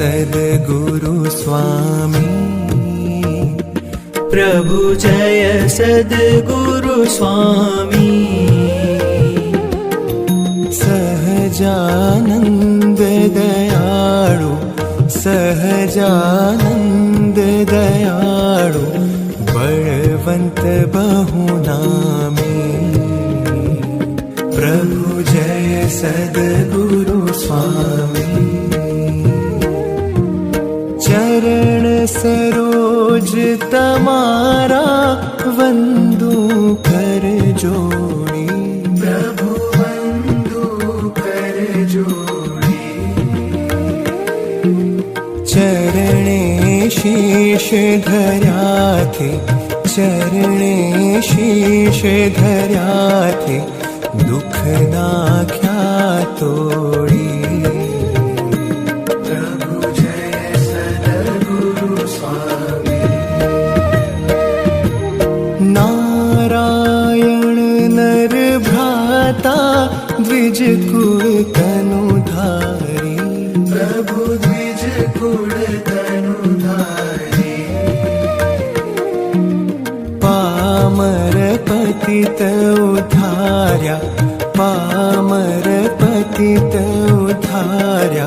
सद्गुरु स्वामी प्रभु जय सद्गुरु स्वामी सहजानंद दयाळु सहजानंद दयाळु बलवंत बहुनामी प्रभु जय सद्गुरु स्वामी चरण सरोज तमारा वंदू कर जोड़ी प्रभु वंदू कर जोड़ी चरणे शीश धर्या थे चरणे शीश धर्या थे दुख नाख्या तोड़ी द्विज कुल तनुधारी प्रभु द्विज कुल तनुधारी पामर पतित उद्धार्या पामर पतित उद्धार्या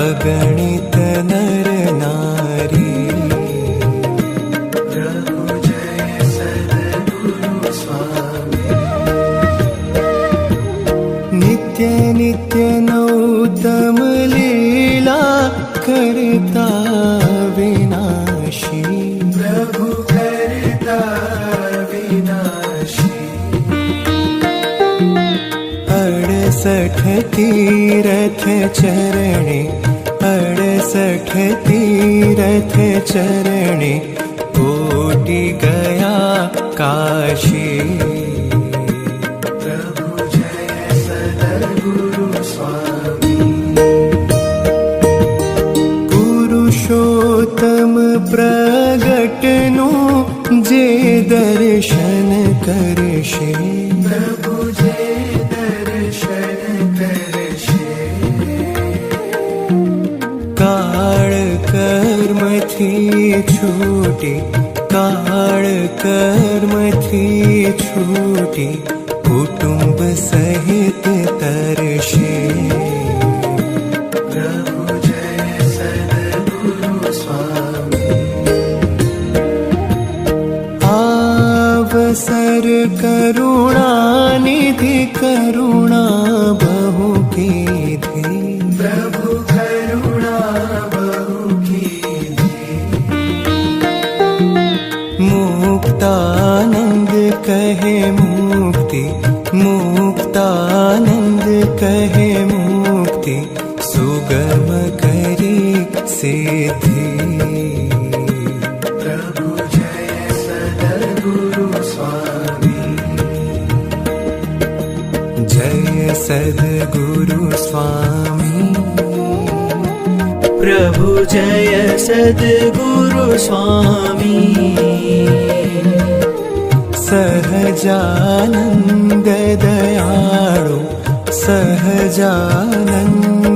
अगणित नर नारी प्रभु जय सद्गुरु स्वामी नित्य नित्य नौतम लीला करता विनाशी प्रभु करता विनाशी 68 तीरथ चरणे 68 तीरथ चरणे कोटि गया काशी पुरुषोत्तम प्रगटनु जे दर्शन करशे प्रभु जे दर्शन करशे काळ कर्म थी छूटी काळ कर्म थी छूटी कुटुंब सहित तरशे अवसर करुणा निधि करुणा बहु कीधी प्रभु करुणा बहु कीधी मुक्तानंद कहे मुक्ति मुक्तानंद कहे मुक्ति सुगम करी सिद्धि सद्गुरु स्वामी प्रभु जय सद्गुरु स्वामी सहजानंद दयाळु सहजानंद